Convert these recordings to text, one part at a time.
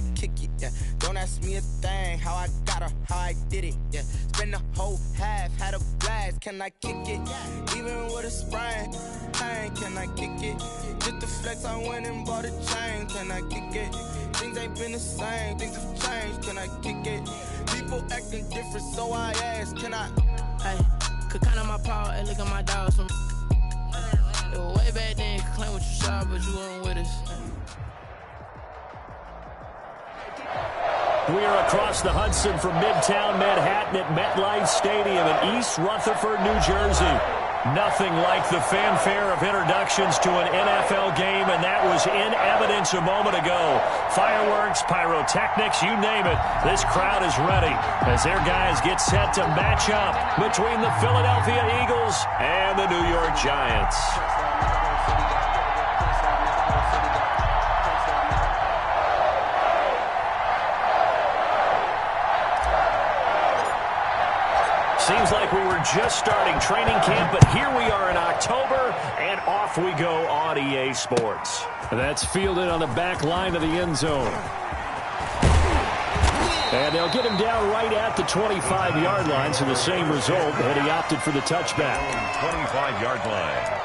I kick it? Yeah, don't ask me a thing. How I got her, how I did it. Yeah, spend the whole half, had a blast. Can I kick it? Even with a sprain, pain, can I kick it? Just the flex, I went and bought a chain. Can I kick it? Things ain't been the same, things have changed. Can I kick it? People acting different, so I ask, can I? Hey, could count on my power, hey, look at my dogs. It was way back then, you could claim what you saw, but you weren't with us. We are across the Hudson from Midtown Manhattan at MetLife Stadium in East Rutherford, New Jersey. Nothing like the fanfare of introductions to an NFL game, and that was in evidence a moment ago. Fireworks, pyrotechnics, you name it. This crowd is ready as their guys get set to match up between the Philadelphia Eagles and the New York Giants. Seems like we were just starting training camp, but here we are in October, and off we go on EA Sports. That's fielded on the back line of the end zone. And they'll get him down right at the 25-yard line, so the same result, and he opted for the touchback. 25-yard line.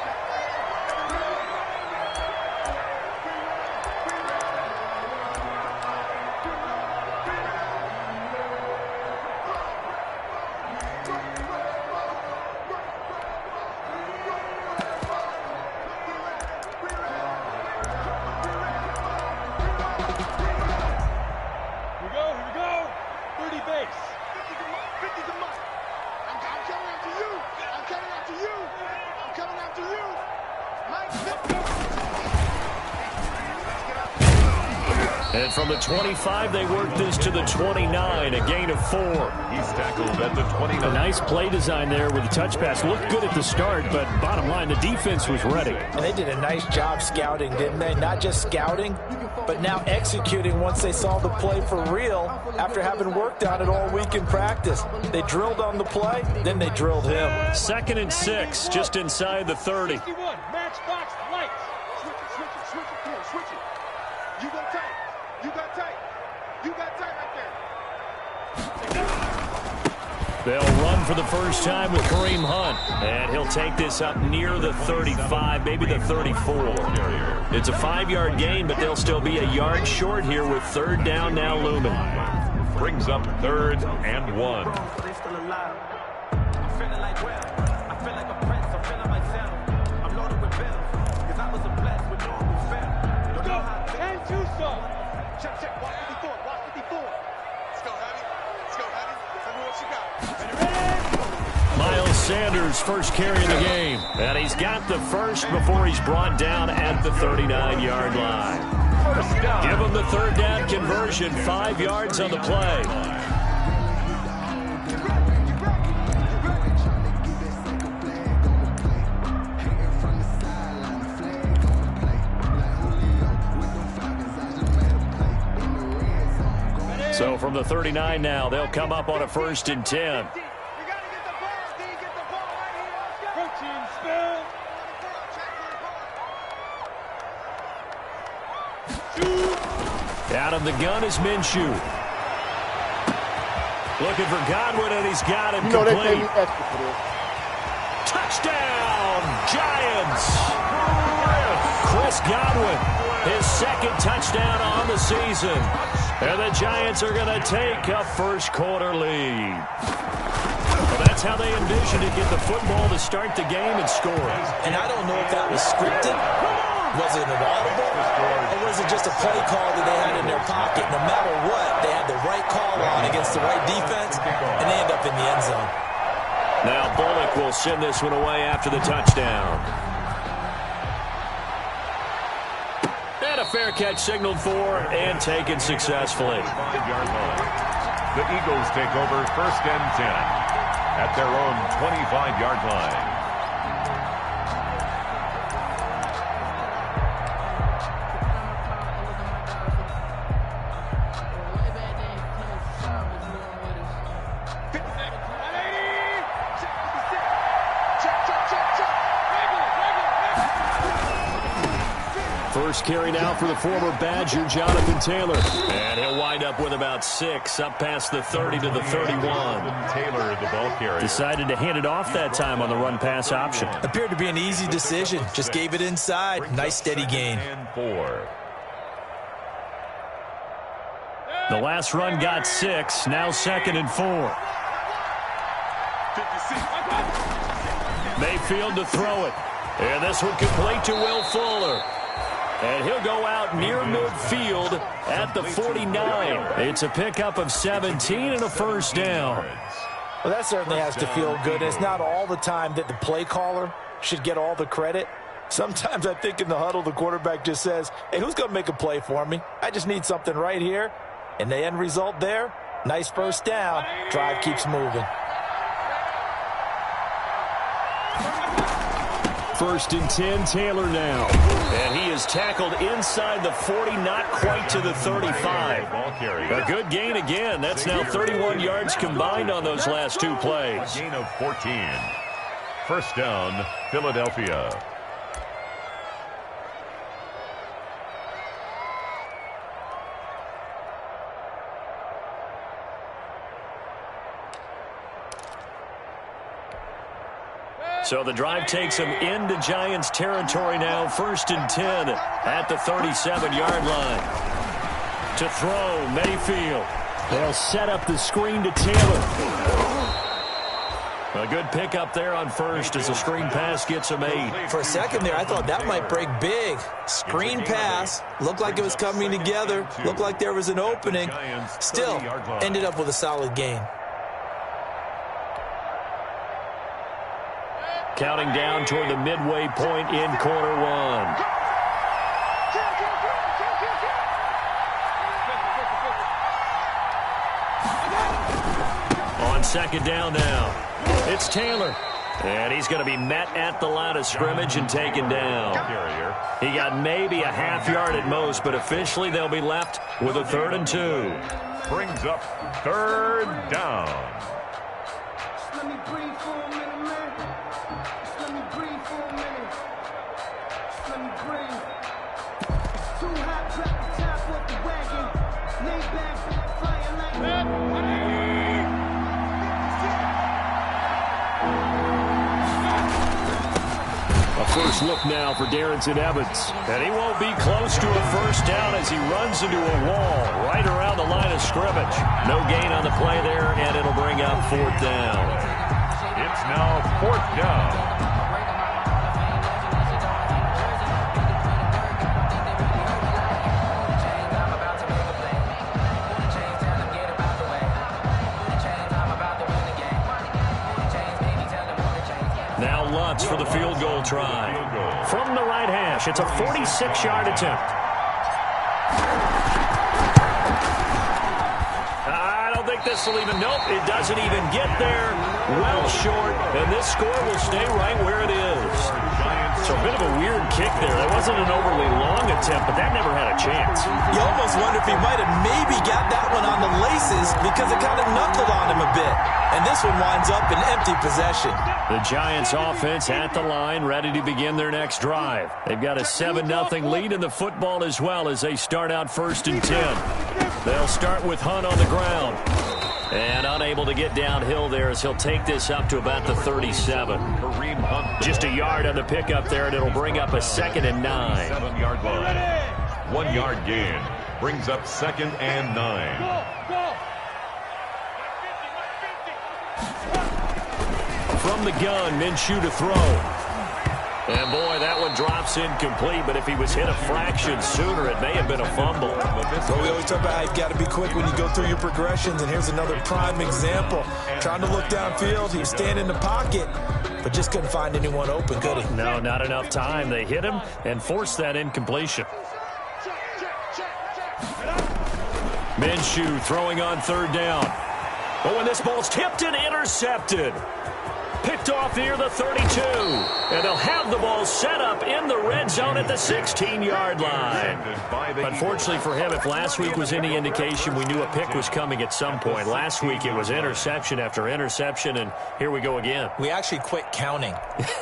And from the 25, they work this to the 29, a gain of 4. He's tackled at the 29. A nice play design there with the touch pass. Looked good at the start, but bottom line, the defense was ready. And they did a nice job scouting, didn't they? Not just scouting, but now executing once they saw the play for real after having worked on it all week in practice. They drilled on the play, then they drilled him. 2nd and 6, just inside the 30. Matchbox lights. Switch it. Come on, switch it. You go tight. You got tight. You got tight right there. They'll run for the first time with Kareem Hunt. And he'll take this up near the 35, maybe the 34. It's a 5-yard gain, but they'll still be a yard short here with 3rd down now looming. Brings up 3rd and 1. Check. Watch 54. Let's go, Hattie. Tell me what you got. Miles Sanders, first carry of the game. And he's got the first before he's brought down at the 39-yard line. Give him the 3rd down conversion, 5 yards on the play. So from the 39 now, they'll come up on a 1st and 10. Out of the gun is Minshew. Looking for Godwin, and he's got him complete. Touchdown, Giants! Chris Godwin, his 2nd touchdown on the season. And the Giants are going to take a first-quarter lead. Well, that's how they envisioned to get the football to start the game and score. And I don't know if that was scripted. Was it an audible? Or was it just a play call that they had in their pocket? No matter what, they had the right call on against the right defense, and they end up in the end zone. Now Bullock will send this one away after the touchdown. And a fair catch signaled for and taken successfully. 5-yard line. The Eagles take over 1st and 10 at their own 25-yard line. First carry now for the former Badger, Jonathan Taylor. And he'll wind up with about 6, up past the 30 to the 31. Taylor, the ball carrier. Decided to hand it off that time on the run-pass option. Appeared to be an easy decision. Just gave it inside. Nice steady gain. And 4. The last run got 6, now 2nd and 4. Mayfield to throw it. And this one complete to Will Fuller. And he'll go out near midfield at the 49. It's a pickup of 17 and a first down. Well, that certainly has to feel good. It's not all the time that the play caller should get all the credit. Sometimes I think in the huddle, the quarterback just says, hey, who's going to make a play for me? I just need something right here. And the end result there, nice first down. Drive keeps moving. First and 10, Taylor now. And he is tackled inside the 40, not quite to the 35. A good gain again. That's now 31 yards combined on those last 2 plays. A gain of 14. First down, Philadelphia. So the drive takes him into Giants territory now. First and 10 at the 37-yard line. To throw, Mayfield. They'll set up the screen to Taylor. A good pickup there on first as the screen pass gets him 8. For a second there, I thought that might break big. Screen pass. Looked like it was coming together. Looked like there was an opening. Still, ended up with a solid gain. Counting down toward the midway point in quarter 1. On second down now, it's Taylor. And he's going to be met at the line of scrimmage and taken down. He got maybe a half yard at most, but officially they'll be left with a 3rd and 2. Brings up 3rd down. First look now for Darrington Evans. And he won't be close to a first down as he runs into a wall right around the line of scrimmage. No gain on the play there, and it'll bring up 4th down. It's now 4th down. For the field goal try. From the right hash, it's a 46-yard attempt. I don't think this will even, nope, it doesn't even get there. Well short, and this score will stay right where it is. So a bit of a weird kick there. That wasn't an overly long attempt, but that never had a chance. You almost wonder if he might have maybe got that one on the laces because it kind of knuckled on him a bit. And this one winds up in empty possession. The Giants offense at the line, ready to begin their next drive. They've got a 7-0 lead in the football as well as they start out 1st and 10. They'll start with Hunt on the ground. And unable to get downhill there as he'll take this up to about the 37. Just a yard on the pickup there, and it'll bring up a 2nd and 9. 7-yard line. 1 yard gain. Brings up 2nd and 9. From the gun, Minshew to throw. And boy, that one drops incomplete, but if he was hit a fraction sooner, it may have been a fumble. Well, we always talk about how you've got to be quick when you go through your progressions, and here's another prime example. Trying to look downfield, he was standing in the pocket, but just couldn't find anyone open, could he? No, not enough time. They hit him and forced that incompletion. Minshew throwing on 3rd down. Oh, and this ball's tipped and intercepted. picked off near the 32. And they'll have the ball set up in the red zone at the 16-yard line. Unfortunately for him, if last week was any indication, we knew a pick was coming at some point. Last week it was interception after interception, and here we go again. We actually quit counting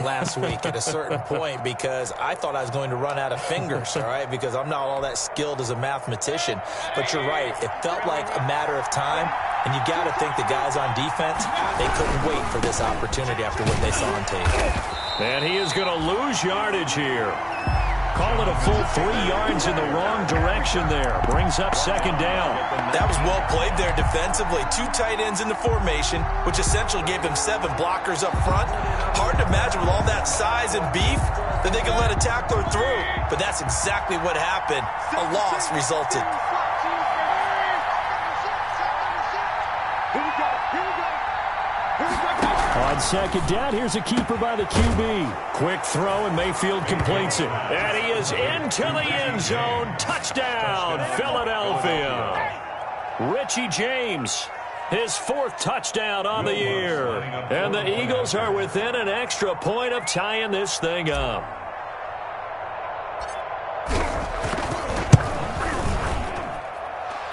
last week at a certain point because I thought I was going to run out of fingers, all right, because I'm not all that skilled as a mathematician. But you're right. It felt like a matter of time, and you got to think the guys on defense, they couldn't wait for this opportunity after what they saw on tape. And he is going to lose yardage here. Call it a full 3 yards in the wrong direction there. Brings up second down. That was well played there defensively. 2 tight ends in the formation, which essentially gave them 7 blockers up front. Hard to imagine with all that size and beef that they could let a tackler through. But that's exactly what happened. A loss resulted. On second down, here's a keeper by the QB. Quick throw, and Mayfield completes it. And he is into the end zone. Touchdown, Philadelphia. Richie James, his 4th touchdown on the year. And the Eagles are within an extra point of tying this thing up.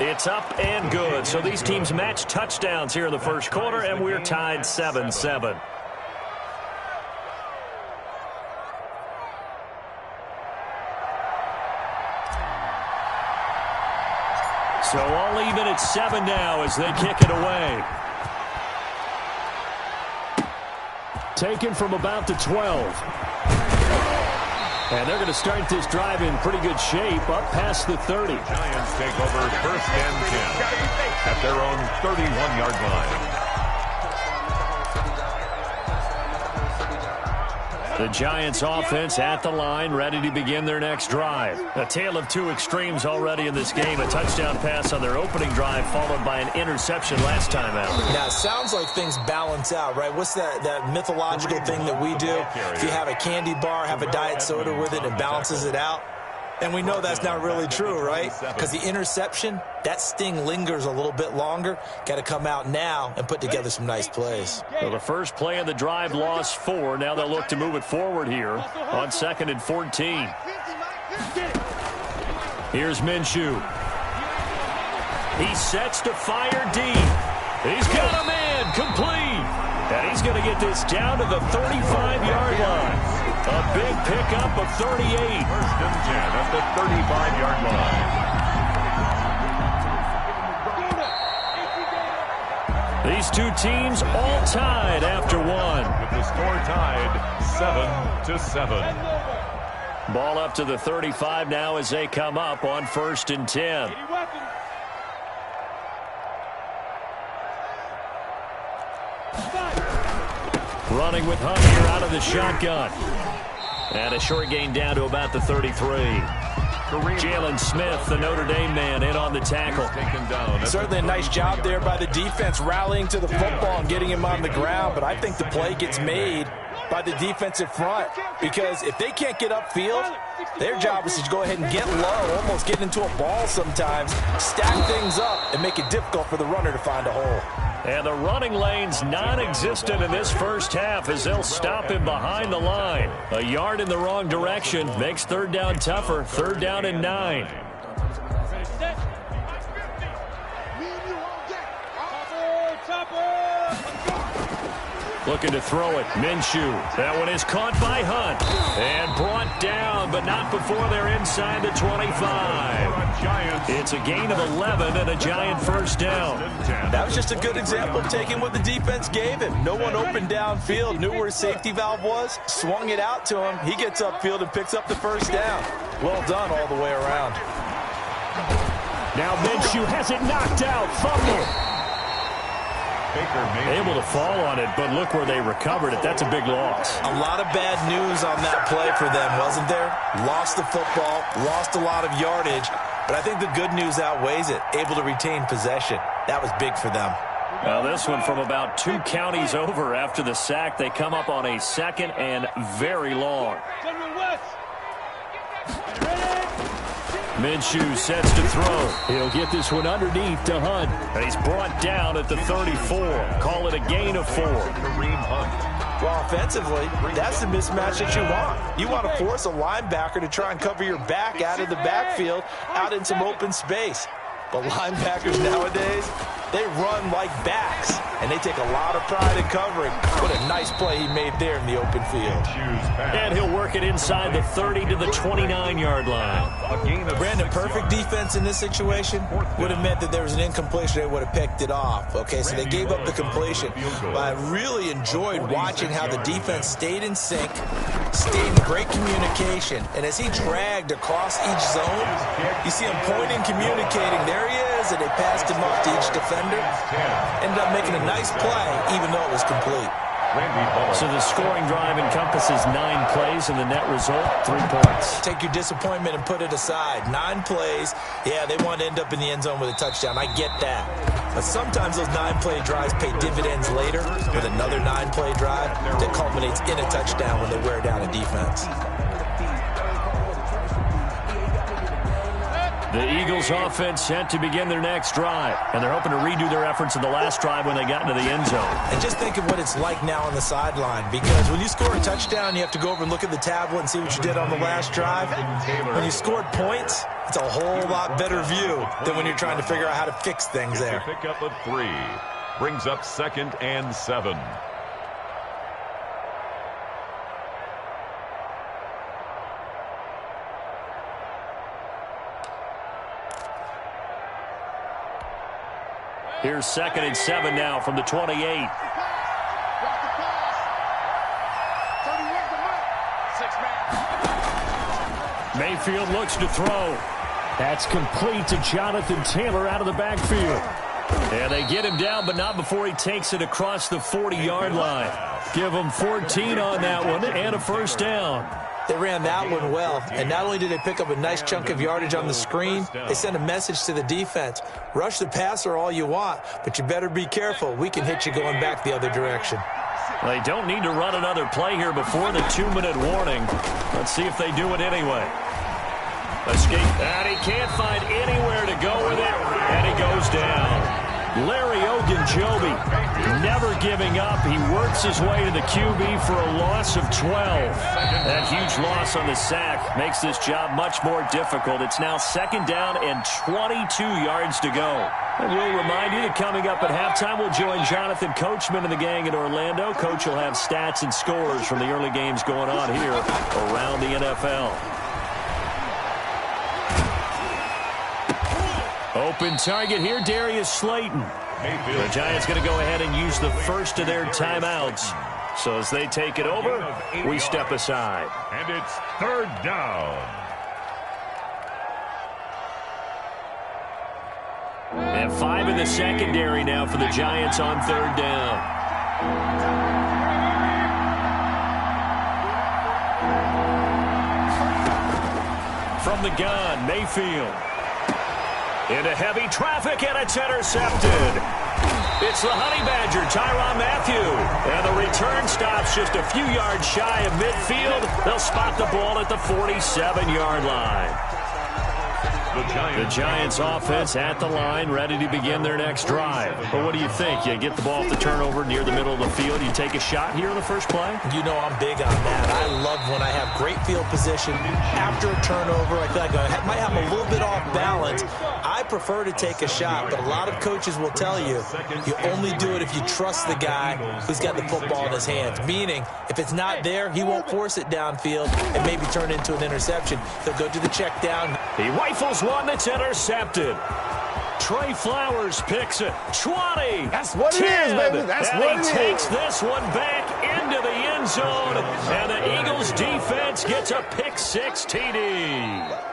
It's up and good. So these teams match touchdowns here in the first quarter, and we're tied 7-7. So all even at 7 now as they kick it away. Taken from about the 12. And they're going to start this drive in pretty good shape, up past the 30. Giants take over first and 10 at their own 31-yard line. The Giants offense at the line, ready to begin their next drive. A tale of 2 extremes already in this game. A touchdown pass on their opening drive, followed by an interception last time out. Now, it sounds like things balance out, right? What's that mythological thing that we do? If you have a candy bar, have a diet soda with it, and balances it out. And we know that's not really true, right? Because the interception, that sting lingers a little bit longer. Got to come out now and put together some nice plays. So the first play of the drive lost 4. Now they'll look to move it forward here on 2nd and 14. Here's Minshew. He sets to fire deep. He's got a man complete. And he's going to get this down to the 35-yard line. A big pickup of 38. First and 10 at the 35-yard line. These 2 teams all tied after 1. With the score tied 7-7. Ball up to the 35 now as they come up on 1st and 10. Running with Hunt here out of the shotgun. And a short gain down to about the 33. Jalen Smith, the Notre Dame man, in on the tackle. Certainly a nice job there by the defense, rallying to the football and getting him on the ground. But I think the play gets made by the defensive front, because if they can't get upfield, their job is to go ahead and get low, almost get into a ball sometimes, stack things up, and make it difficult for the runner to find a hole. And the running lane's non-existent in this first half as they'll stop him behind the line. A yard in the wrong direction makes 3rd down tougher. 3rd down and 9. Looking to throw it. Minshew. That one is caught by Hunt. And brought down, but not before they're inside the 25. It's a gain of 11 and a Giant first down. That was just a good example of taking what the defense gave him. No one open downfield, knew where his safety valve was, swung it out to him. He gets upfield and picks up the first down. Well done all the way around. Now Minshew has it knocked out. Fumble. Able to fall on it, but look where they recovered it. That's a big loss. A lot of bad news on that play for them, wasn't there? Lost the football, lost a lot of yardage, but I think the good news outweighs it. Able to retain possession. That was big for them. Now this one from about 2 counties over after the sack. They come up on a 2nd and very long. Minshew sets to throw. He'll get this one underneath to Hunt. And he's brought down at the 34. Call it a gain of 4. Kareem Hunt. Well, offensively, that's the mismatch that you want. You want to force a linebacker to try and cover your back out of the backfield, out in some open space. But linebackers nowadays, they run like backs, and they take a lot of pride in covering. What a nice play he made there in the open field. And he'll work it inside the 30 to the 29-yard line. Brandon, perfect defense in this situation would have meant that there was an incompletion. They would have picked it off. Okay, so they gave up the completion. But I really enjoyed watching how the defense stayed in sync, stayed in great communication. And as he dragged across each zone, you see him pointing, communicating. There he is, and they passed him off to each defender. Ended up making a nice play, even though it was complete. So the scoring drive encompasses 9 plays, and the net result, 3 points. Take your disappointment and put it aside. 9 plays. Yeah, they want to end up in the end zone with a touchdown. I get that. But sometimes those 9-play drives pay dividends later with another 9-play drive that culminates in a touchdown when they wear down a defense. The Eagles offense set to begin their next drive, and they're hoping to redo their efforts in the last drive when they got into the end zone. And just think of what it's like now on the sideline, because when you score a touchdown, you have to go over and look at the tablet and see what you did on the last drive. When you scored points, it's a whole lot better view than when you're trying to figure out how to fix things there. Pick up of 3. Brings up 2nd and 7. Here's 2nd and 7 now from the 28. Mayfield looks to throw. That's complete to Jonathan Taylor out of the backfield. And they get him down, but not before he takes it across the 40-yard line. Give him 14 on that one and a first down. They ran that one well, and not only did they pick up a nice chunk of yardage on the screen, they sent a message to the defense. Rush the passer all you want, but you better be careful. We can hit you going back the other direction. They don't need to run another play here before the 2-minute warning. Let's see if they do it anyway. Escape, and he can't find anywhere to go with it, and he goes down. Larry Ogunjobi never giving up. He works his way to the QB for a loss of 12. That huge loss on the sack makes this job much more difficult. It's now 2nd down and 22 yards to go. And we'll remind you that coming up at halftime, we'll join Jonathan Coachman and the gang in Orlando. Coach will have stats and scores from the early games going on here around the NFL. Open target here, Darius Slayton. The Giants going to go ahead and use the first of their timeouts. So as they take it over, we step aside. And it's 3rd down. And 5 in the secondary now for the Giants on 3rd down. From the gun, Mayfield. Into heavy traffic, and it's intercepted. It's the Honey Badger, Tyrann Mathieu. And the return stops just a few yards shy of midfield. They'll spot the ball at the 47-yard line. The Giants offense at the line, ready to begin their next drive. But what do you think? You get the ball off the turnover near the middle of the field. You take a shot here on the first play? You know I'm big on that. I love when I have great field position after a turnover. I feel like I might have a little bit off balance. I prefer to take a shot, but a lot of coaches will tell you you only do it if you trust the guy who's got the football in his hands. Meaning, if it's not there, he won't force it downfield and maybe turn into an interception. He'll go to the check down. He rifles one that's intercepted. Trey Flowers picks it. 20. That's what 10, it is, baby. That's what it is. And he takes this one back into the end zone. And the Eagles defense gets a pick-6 TD.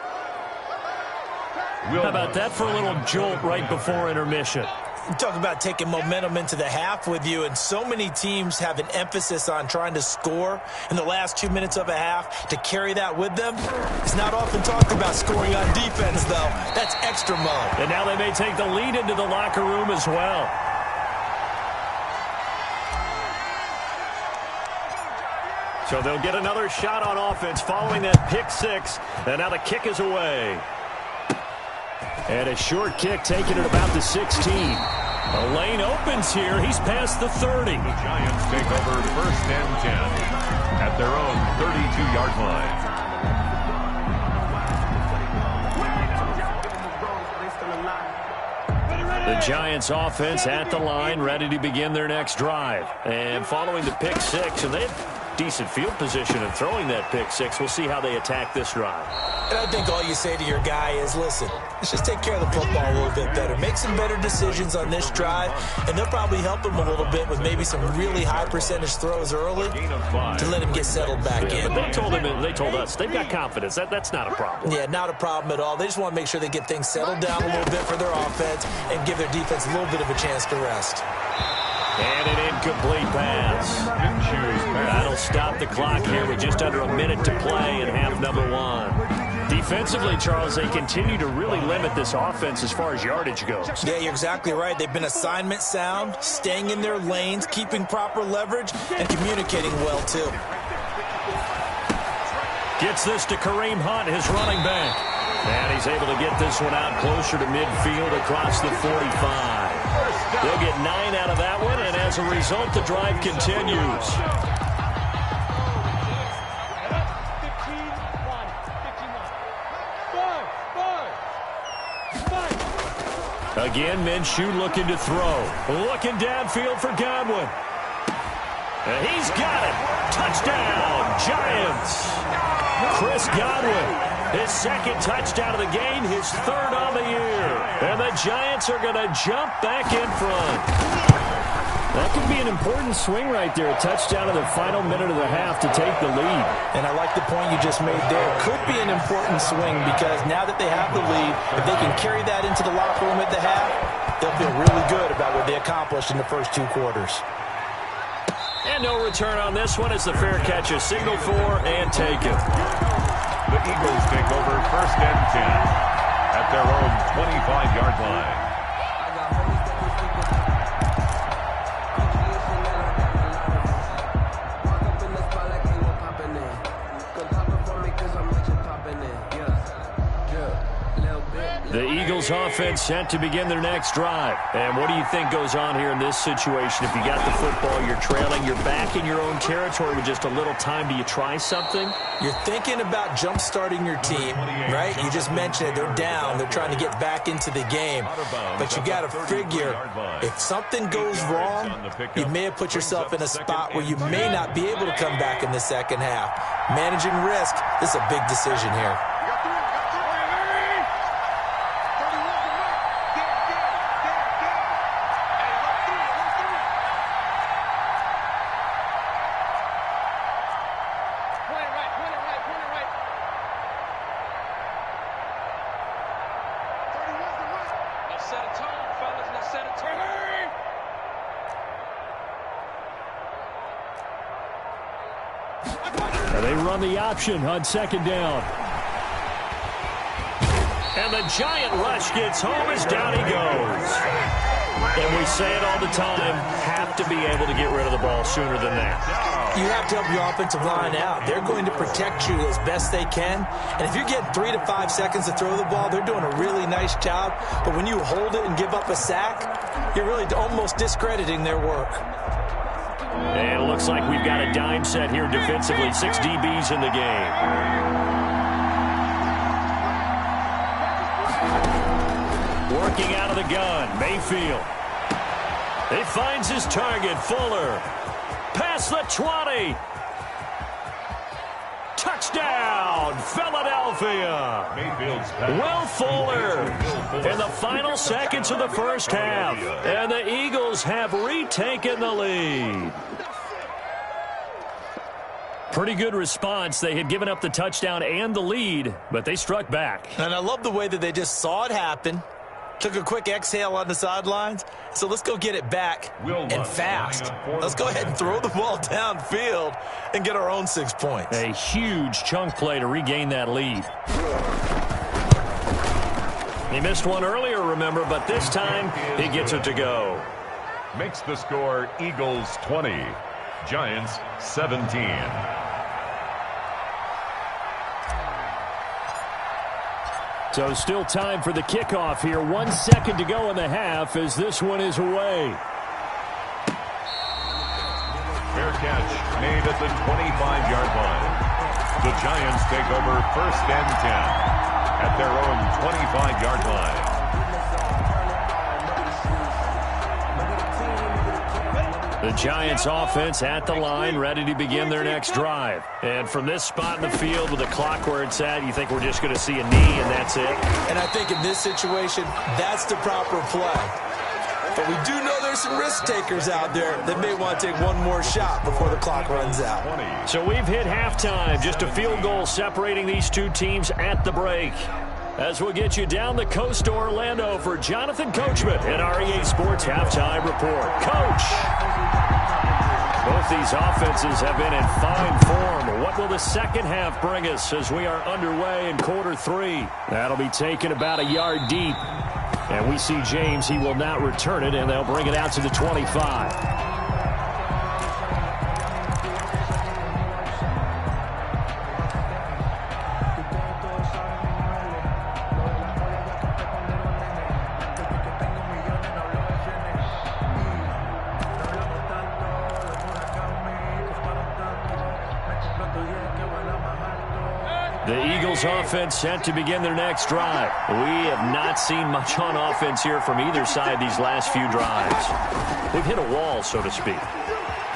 How about that for a little jolt right before intermission? You talk about taking momentum into the half with you, and so many teams have an emphasis on trying to score in the last 2 minutes of a half. To carry that with them, it's not often talked about scoring on defense, though. That's extra mode. And now they may take the lead into the locker room as well. So they'll get another shot on offense following that pick-6, and now the kick is away. And a short kick taken at about the 16. The lane opens here. He's past the 30. The Giants take over first and 10 at their own 32-yard line. The Giants offense at the line, ready to begin their next drive. And following the pick six, and they have decent field position of throwing that pick six. We'll see how they attack this drive. And I think all you say to your guy is, listen, let's just take care of the football a little bit better. Make some better decisions on this drive, and they'll probably help him a little bit with maybe some really high percentage throws early to let him get settled back in. But they told us they've got confidence. That's not a problem. Yeah, not a problem at all. They just want to make sure they get things settled down a little bit for their offense and give their defense a little bit of a chance to rest. And an incomplete pass. That'll stop the clock here with just under a minute to play in half number one. Defensively, Charles, they continue to really limit this offense as far as yardage goes. Yeah, you're exactly right. They've been assignment sound, staying in their lanes, keeping proper leverage, and communicating well, too. Gets this to Kareem Hunt, his running back. And he's able to get this one out closer to midfield across the 45. They'll get 9 out of that one, and as a result, the drive continues. Again, Minshew looking to throw. Looking downfield for Godwin. And he's got it. Touchdown, Giants. Chris Godwin, his second touchdown of the game, his third on the year. And the Giants are going to jump back in front. That could be an important swing right there, a touchdown in the final minute of the half to take the lead. And I like the point you just made there. Could be an important swing because now that they have the lead, if they can carry that into the locker room at the half, they'll feel really good about what they accomplished in the first 2 quarters. And no return on this one as the fair catch is signaled for and taken. The Eagles take over first and 10 at their own 25-yard line. The Eagles offense set to begin their next drive. And what do you think goes on here in this situation? If you got the football, you're trailing, you're back in your own territory with just a little time. Do you try something? You're thinking about jump-starting your team, right? You just mentioned it. They're down. They're trying to get back into the game. But you got to figure, if something goes wrong, you may have put yourself in a spot where you may not be able to come back in the second half. Managing risk, this is a big decision here. They run the option on second down. And the giant rush gets home as down he goes. And we say it all the time, have to be able to get rid of the ball sooner than that. You have to help your offensive line out. They're going to protect you as best they can. And if you're getting 3 to 5 seconds to throw the ball, they're doing a really nice job. But when you hold it and give up a sack, you're really almost discrediting their work. And it looks like we've got a dime set here defensively. 6 DBs in the game. Working out of the gun, Mayfield. He finds his target, Fuller. Past the 20. Touchdown, Philadelphia. Will Fuller in the final seconds of the first half. And the Eagles have retaken the lead. Pretty good response. They had given up the touchdown and the lead, but they struck back. And I love the way that they just saw it happen. Took a quick exhale on the sidelines. So let's go get it back and fast. Let's go ahead and throw the ball downfield and get our own 6 points. A huge chunk play to regain that lead. He missed one earlier, remember, but this time he gets it to go. Makes the score Eagles 20, Giants 17. So still time for the kickoff here. 1 second to go in the half as this one is away. Fair catch made at the 25-yard line. The Giants take over 1st and 10 at their own 25-yard line. The Giants offense at the line, ready to begin their next drive. And from this spot in the field with the clock where it's at, you think we're just going to see a knee and that's it? And I think in this situation, that's the proper play. But we do know there's some risk takers out there that may want to take one more shot before the clock runs out. So we've hit halftime, just a field goal separating these two teams at the break. As we'll get you down the coast to Orlando for Jonathan Coachman in our EA Sports Halftime Report. Coach! Both these offenses have been in fine form. What will the second half bring us as we are underway in quarter 3? That'll be taken about a yard deep. And we see James, he will not return it, and they'll bring it out to the 25. The Eagles offense set to begin their next drive. We have not seen much on offense here from either side these last few drives. We've hit a wall, so to speak.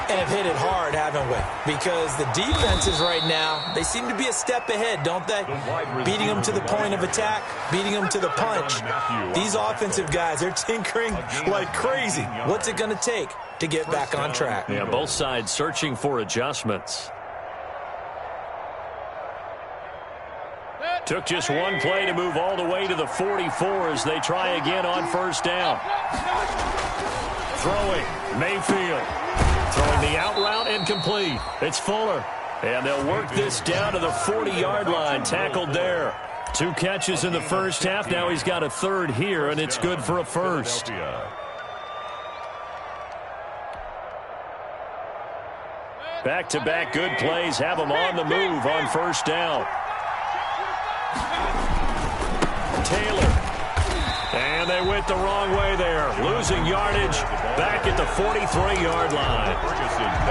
And have hit it hard, haven't we? Because the defenses right now, they seem to be a step ahead, don't they? Beating them to the point of attack, beating them to the punch. These offensive guys, they're tinkering like crazy. What's it going to take to get back on track? Yeah, both sides searching for adjustments. Took just one play to move all the way to the 44 as they try again on first down. Throwing, Mayfield. Throwing the out route incomplete. It's Fuller. And they'll work this down to the 40-yard line. Tackled there. 2 catches in the first half. Now he's got a third here, and it's good for a first. Back-to-back good plays have them on the move on first down. Taylor. And they went the wrong way there. Losing yardage back at the 43-yard line.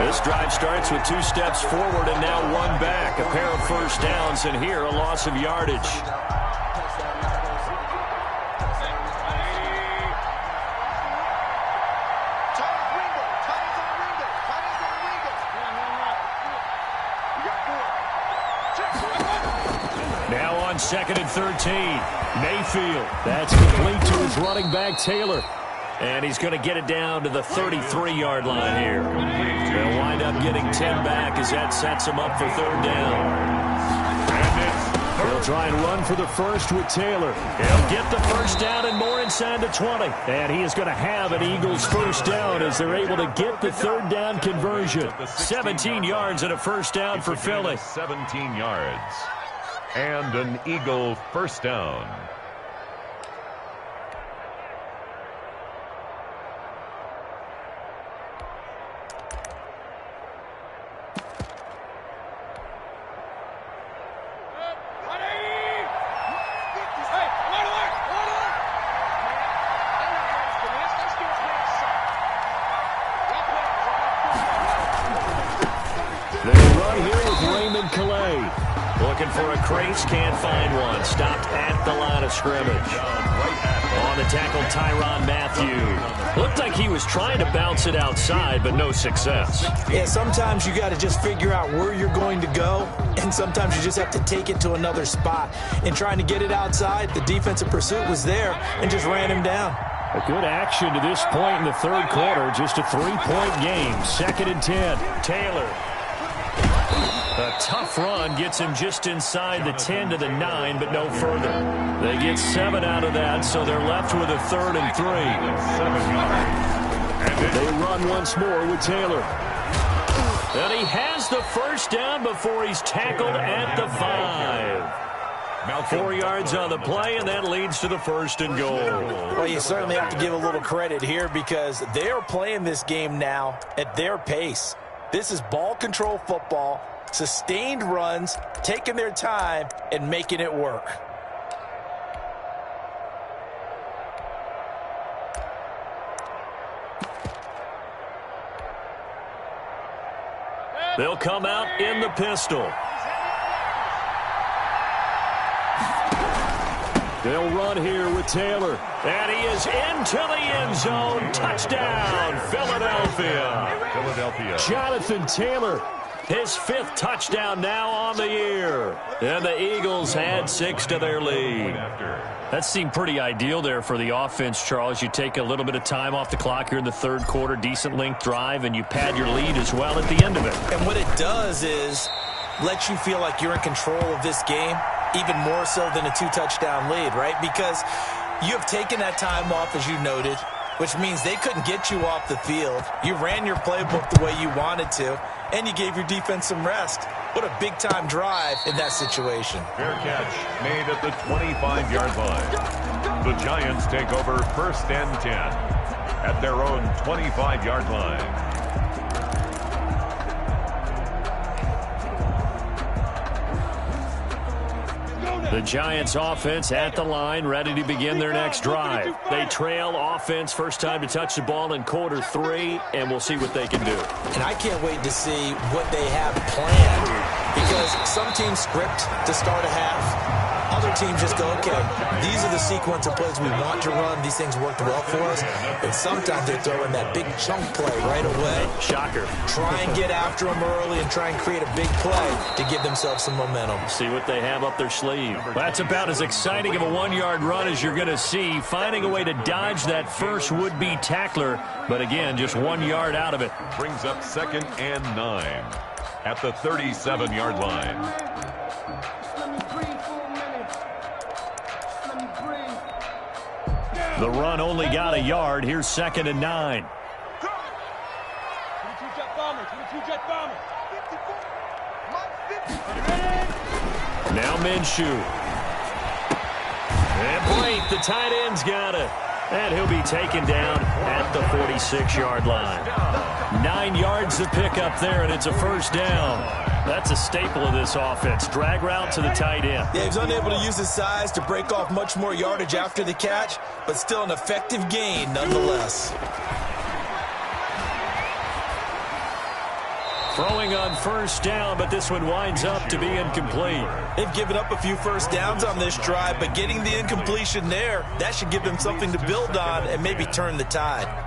This drive starts with 2 steps forward and now 1 back. A pair of first downs, and here a loss of yardage. Now on 2nd and 13. Mayfield. That's complete to his running back, Taylor. And he's going to get it down to the 33-yard line here. They'll wind up getting 10 back as that sets him up for third down. They'll try and run for the first with Taylor. He'll get the first down and more inside the 20. And he is going to have an Eagles first down as they're able to get the third down conversion. 17 yards and a first down for Philly. 17 yards. And an Eagle first down. Looking for a crease, can't find one. Stopped at the line of scrimmage. On the tackle, Tyrann Mathieu. Looked like he was trying to bounce it outside, but no success. Yeah, sometimes you got to just figure out where you're going to go, and sometimes you just have to take it to another spot. In trying to get it outside, the defensive pursuit was there and just ran him down. A good action to this point in the third quarter. Just a 3-point game. 2nd and 10. Taylor. A tough run gets him just inside the 10 to the 9, but no further. They get 7 out of that, so they're left with a 3rd and 3. They run once more with Taylor. And he has the first down before he's tackled at the 5. 4 yards on the play, and that leads to the 1st and goal. Well, you certainly have to give a little credit here because they're playing this game now at their pace. This is ball control football. Sustained runs, taking their time, and making it work. They'll come out in the pistol. They'll run here with Taylor. And he is into the end zone. Touchdown, Philadelphia. Jonathan Taylor, his 5th touchdown now on the year. And the Eagles add 6 to their lead. That seemed pretty ideal there for the offense, Charles. You take a little bit of time off the clock here in the third quarter, decent length drive, and you pad your lead as well at the end of it. And what it does is let you feel like you're in control of this game, even more so than a 2-touchdown lead, right? Because you have taken that time off, as you noted, which means they couldn't get you off the field. You ran your playbook the way you wanted to, and you gave your defense some rest. What a big-time drive in that situation. Fair catch made at the 25-yard line. The Giants take over 1st and 10 at their own 25-yard line. The Giants offense at the line, ready to begin their next drive. They trail offense, first time to touch the ball in quarter 3, and we'll see what they can do. And I can't wait to see what they have planned, because some teams script to start a half. Other teams just go, okay, these are the sequence of plays we want to run. These things worked well for us. And sometimes they throw in that big chunk play right away. Shocker. Try and get after them early and try and create a big play to give themselves some momentum. See what they have up their sleeve. That's about as exciting of a 1-yard run as you're going to see. Finding a way to dodge that first would-be tackler. But again, just 1 yard out of it. Brings up 2nd and 9 at the 37-yard line. The run only got a yard. Here's 2nd and 9. Now Minshew. And Blake, the tight end's got it. And he'll be taken down at the 46-yard line. 9 yards to pick up there, and it's a first down. That's a staple of this offense. Drag route to the tight end. Yeah, he was unable to use his size to break off much more yardage after the catch, but still an effective gain nonetheless. Throwing on first down, but this one winds up to be incomplete. They've given up a few first downs on this drive, but getting the incompletion there, that should give them something to build on and maybe turn the tide.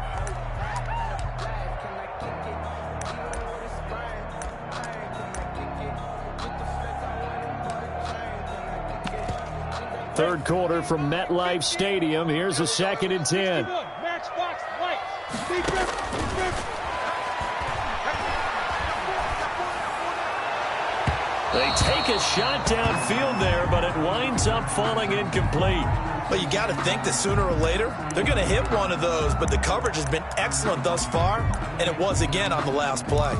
Third quarter from MetLife Stadium. Here's a 2nd and 10. They take a shot downfield there, but it winds up falling incomplete. But you got to think that sooner or later, they're going to hit one of those, but the coverage has been excellent thus far, and it was again on the last play.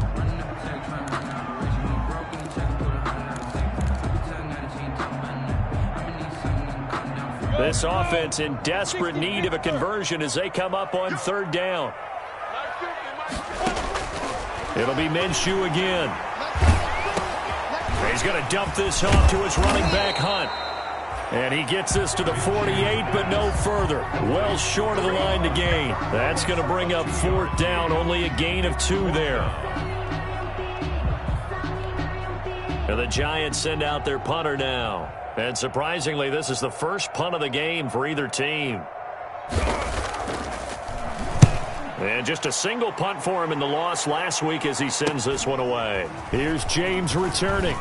This offense in desperate need of a conversion as they come up on 3rd down. It'll be Minshew again. He's going to dump this off to his running back, Hunt. And he gets this to the 48, but no further. Well short of the line to gain. That's going to bring up 4th down, only a gain of 2 there. And the Giants send out their punter now. And surprisingly, this is the first punt of the game for either team. And just a single punt for him in the loss last week as he sends this one away. Here's James returning.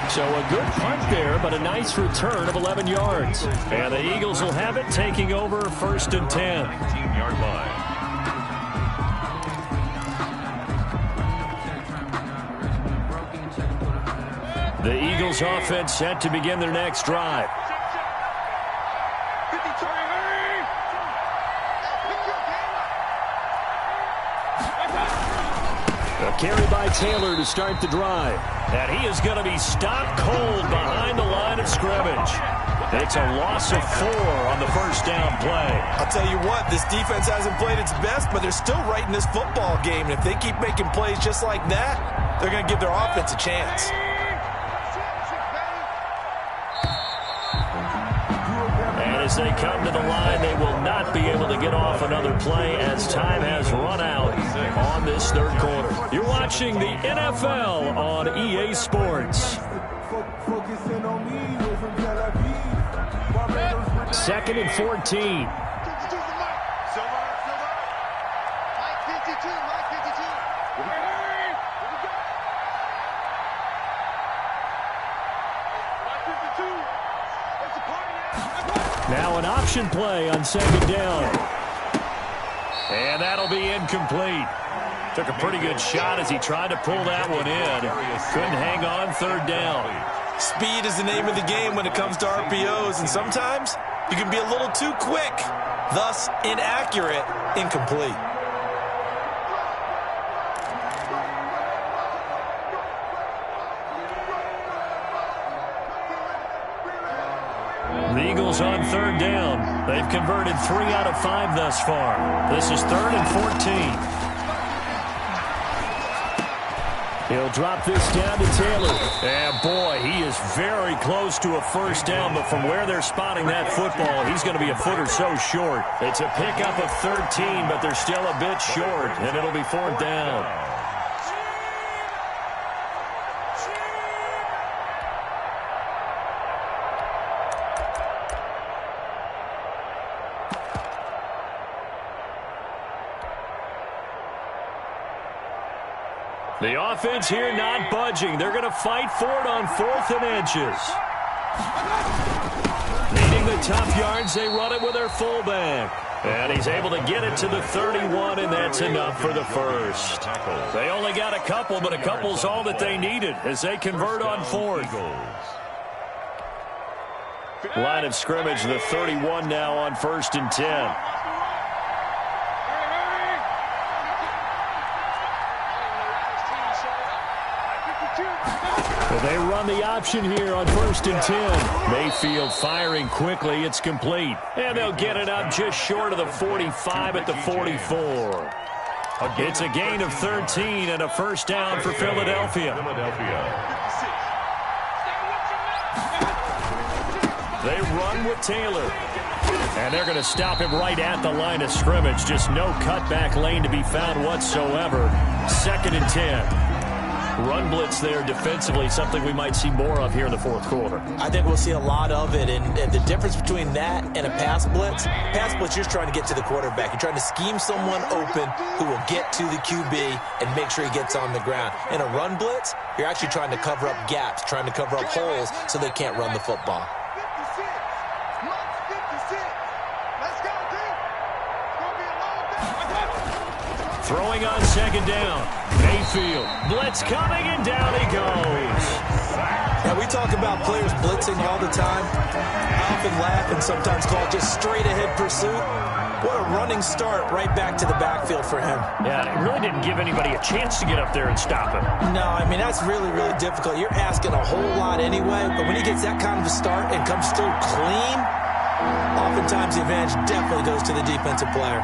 So a good punt there, but a nice return of 11 yards. And the Eagles will have it, taking over 1st and 10. 19-yard line. The Eagles offense set to begin their next drive. A carry by Taylor to start the drive. And he is going to be stopped cold behind the line of scrimmage. It's a loss of 4 on the first down play. I'll tell you what, this defense hasn't played its best, but they're still right in this football game. And if they keep making plays just like that, they're going to give their offense a chance. as they come to the line. They will not be able to get off another play as time has run out on this third quarter. You're watching the NFL on EA Sports. Second and 14. Now an option play on second down. And that'll be incomplete. Took a pretty good shot as he tried to pull that one in. Couldn't hang on third down. Speed is the name of the game when it comes to RPOs, and sometimes you can be a little too quick, thus inaccurate, incomplete. The Eagles on third down. They've converted 3 out of 5 thus far. This is third and 14. He'll drop this down to Taylor. And boy, he is very close to a first down, but from where they're spotting that football, he's going to be a foot or so short. It's a pickup of 13, but they're still a bit short, and it'll be fourth down. The offense here not budging. They're going to fight for it on 4th and inches. Needing the tough yards, they run it with their fullback. And he's able to get it to the 31, and that's enough for the first. They only got a couple, but a couple's all that they needed as they convert on 4th. Line of scrimmage, the 31 now on 1st and 10. They run the option here on 1st and 10. Mayfield firing quickly. It's complete. And they'll get it up just short of the 45 at the 44. It's a gain of 13 and a first down for Philadelphia. They run with Taylor. And they're going to stop him right at the line of scrimmage. Just no cutback lane to be found whatsoever. 2nd and 10. Run blitz there defensively, something we might see more of here in the fourth quarter. I think we'll see a lot of it, and the difference between that and a pass blitz, you're trying to get to the quarterback. You're trying to scheme someone open who will get to the QB and make sure he gets on the ground. In a run blitz, you're actually trying to cover up gaps, trying to cover up holes so they can't run the football. Throwing on second down. Mayfield. Blitz coming, and down he goes. Now, we talk about players blitzing all the time. I often laugh and sometimes call it just straight-ahead pursuit. What a running start right back to the backfield for him. Yeah, it really didn't give anybody a chance to get up there and stop him. No, I mean, that's really, really difficult. You're asking a whole lot anyway, but when he gets that kind of a start and comes through clean, oftentimes the advantage definitely goes to the defensive player.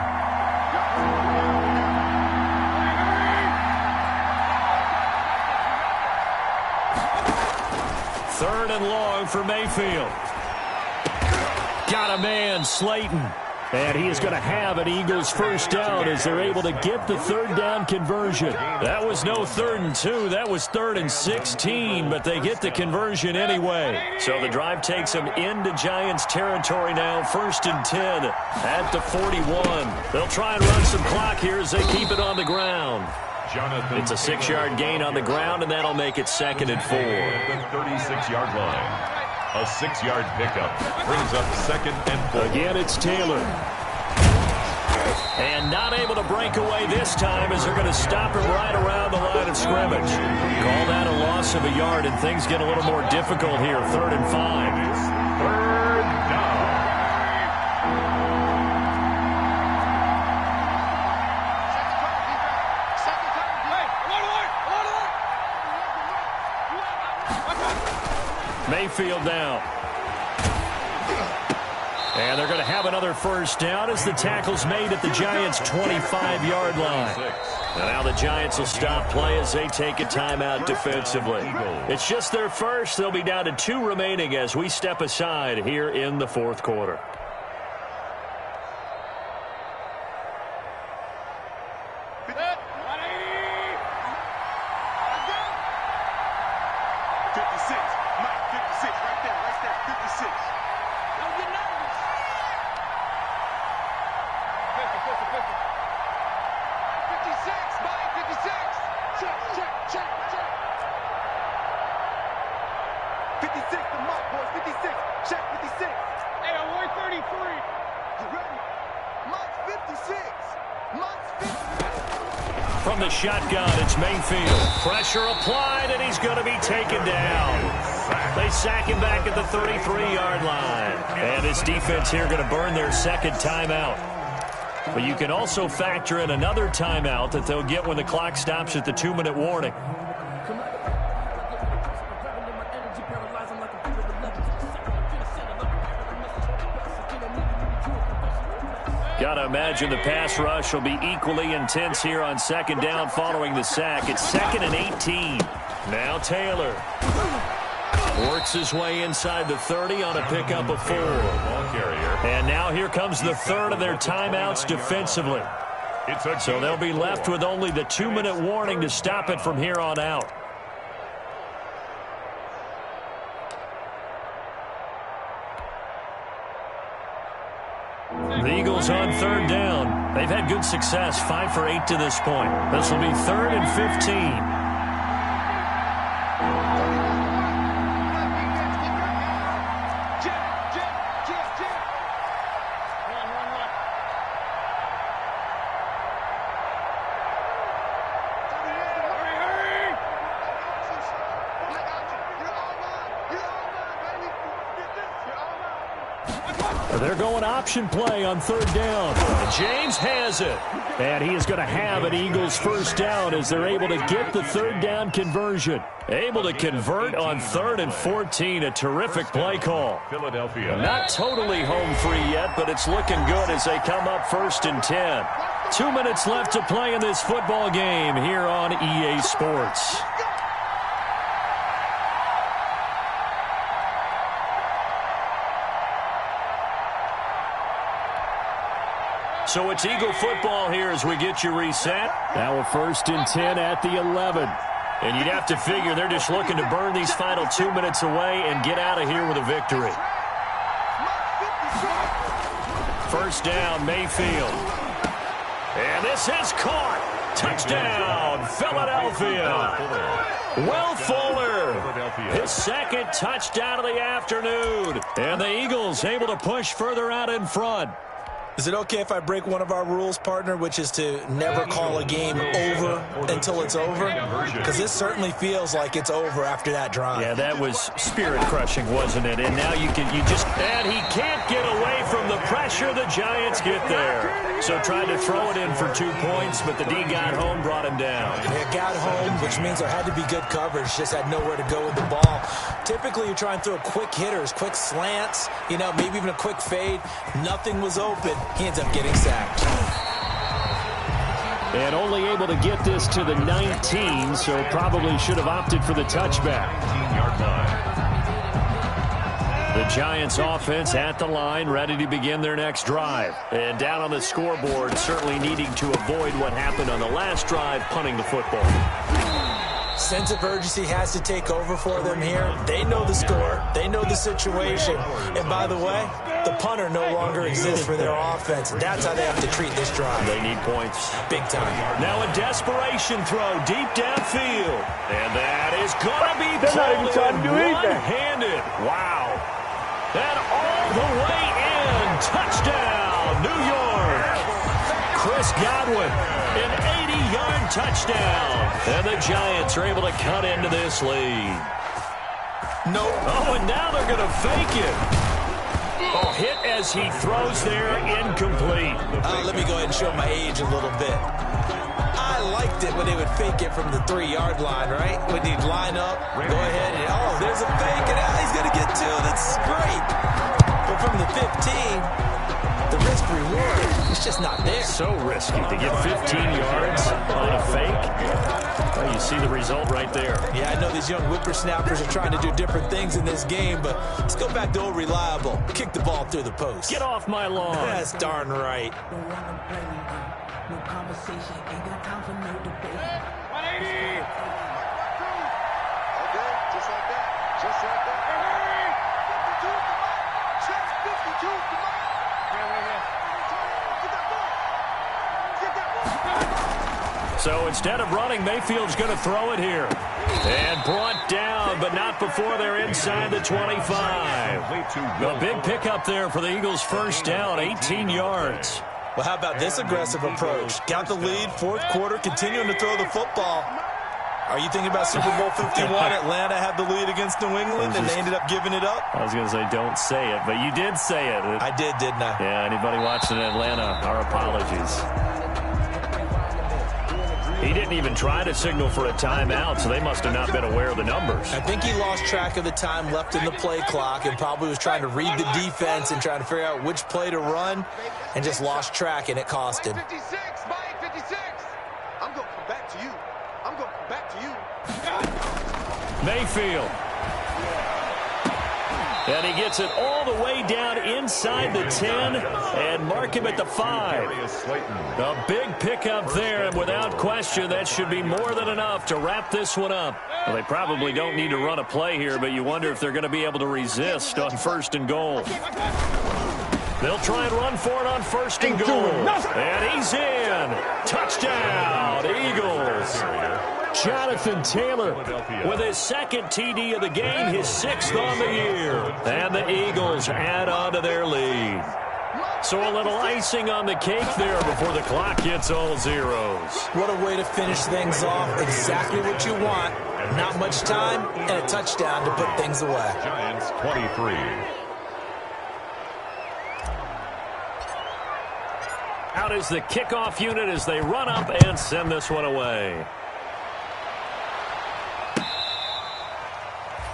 Third and long for Mayfield. Got a man, Slayton. And he is going to have an Eagles first down as they're able to get the third down conversion. That was no 3rd and 2. That was 3rd and 16, but they get the conversion anyway. So the drive takes them into Giants territory now, 1st and 10 at the 41. They'll try and run some clock here as they keep it on the ground. It's a 6-yard gain on the ground, and that'll make it 2nd and 4. The 36-yard line. A 6-yard pickup brings up 2nd and 4. Again, it's Taylor. And not able to break away this time as they're going to stop him right around the line of scrimmage. Call that a loss of a yard, and things get a little more difficult here. 3rd and 5. 3rd down. Mayfield down. And they're going to have another first down as the tackle's made at the Giants' 25-yard line. And now the Giants will stop play as they take a timeout defensively. It's just their first. They'll be down to 2 remaining as we step aside here in the fourth quarter. from the shotgun. It's Mayfield. Pressure applied, and he's going to be taken down. They sack him back at the 33-yard line. And this defense here going to burn their second timeout. But you can also factor in another timeout that they'll get when the clock stops at the 2-minute warning. Got to imagine the pass rush will be equally intense here on second down following the sack. It's 2nd and 18. Now Taylor works his way inside the 30 on a pickup of 4. And now here comes the third of their timeouts defensively. So they'll be left with only the 2-minute warning to stop it from here on out. The Eagles on third down. They've had good success, 5 for 8 to this point. This will be 3rd and 15. They're going option play on third down. James has it. And he is going to have an Eagles first down as they're able to get the third down conversion. Able to convert on 3rd and 14. A terrific play call. Philadelphia. Not totally home free yet, but it's looking good as they come up 1st and 10. 2 minutes left to play in this football game here on EA Sports. So it's Eagle football here as we get you reset. Now a 1st and 10 at the 11. And you'd have to figure they're just looking to burn these final 2 minutes away and get out of here with a victory. First down, Mayfield. And this is caught. Touchdown, Philadelphia. Will Fuller, his second touchdown of the afternoon. And the Eagles able to push further out in front. Is it okay if I break one of our rules, partner, which is to never call a game over until it's over? Because this certainly feels like it's over after that drive. Yeah, that was spirit-crushing, wasn't it? And now and he can't get away from the pressure. The Giants get there. So tried to throw it in for 2 points, but the D got home, brought him down. It got home, which means there had to be good coverage. Just had nowhere to go with the ball. Typically, you try and throw quick hitters, quick slants, maybe even a quick fade. Nothing was open. He ends up getting sacked. And only able to get this to the 19, so probably should have opted for the touchback. 19-yard line. The Giants offense at the line, ready to begin their next drive. And down on the scoreboard, certainly needing to avoid what happened on the last drive, punting the football. Sense of urgency has to take over for them here. They know the score. They know the situation. And by the way, the punter no longer exists for their offense. That's how they have to treat this drive. They need points. Big time. Now a desperation throw deep downfield. And that is going to be pulled in one-handed. Wow. And all the way in. Touchdown, New York. Chris Godwin, an 80-yard touchdown. And the Giants are able to cut into this lead. Nope. Oh, and now they're going to fake it. Oh, hit as he throws there, incomplete. Let me go ahead and show my age a little bit. I liked it when they would fake it from the 3-yard line, right? When they'd line up, go ahead, and there's a fake, and he's going to get 2. That's great. But from the 15... the risk reward is just not there. So risky to get 15 yards on a fake. Well, you see the result right there. Yeah, I know these young whippersnappers are trying to do different things in this game, but let's go back to old reliable. Kick the ball through the post. Get off my lawn. That's darn right. No conversation, ain't got time for no debate. 180. Okay, just like that. Just like that. 52, come on. Check 52, come on. So instead of running, Mayfield's going to throw it here. And brought down, but not before they're inside the 25. A big pickup there for the Eagles' first down, 18 yards. Well, how about this aggressive approach? Got the lead, fourth quarter, continuing to throw the football. Are you thinking about Super Bowl 51? Atlanta had the lead against New England, and they ended up giving it up? I was going to say don't say it, but you did say it. I did, didn't I? Yeah, anybody watching in Atlanta, our apologies. He didn't even try to signal for a timeout, so they must have not been aware of the numbers. I think he lost track of the time left in the play clock and probably was trying to read the defense and trying to figure out which play to run and just lost track, and it cost him. 56, by 56. I'm going to come back to you. I'm going to come back to you. Mayfield. And he gets it all the way down inside the 10 and mark him at the 5. A big pickup there, and without question, that should be more than enough to wrap this one up. Well, they probably don't need to run a play here, but you wonder if they're going to be able to resist on 1st and goal. They'll try and run for it on 1st and goal. And he's in. Touchdown, Eagles. Jonathan Taylor with his second TD of the game, his 6th on the year. And the Eagles add on to their lead. So a little icing on the cake there before the clock hits all zeros. What a way to finish things off. Exactly what you want. Not much time and a touchdown to put things away. Giants 23. Out is the kickoff unit as they run up and send this one away.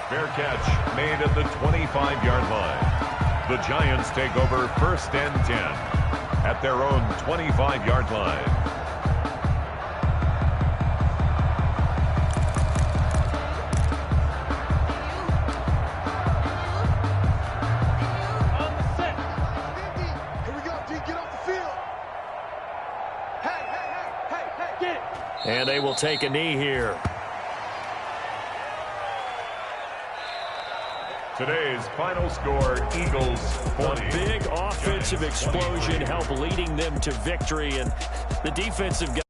Fair catch made at the 25-yard line. The Giants take over 1st and 10 at their own 25-yard line. Here we go, D. Get off the field. Hey, get it. And they will take a knee here. Today's final score, Eagles 20. A big offensive explosion helped leading them to victory, and the defensive guys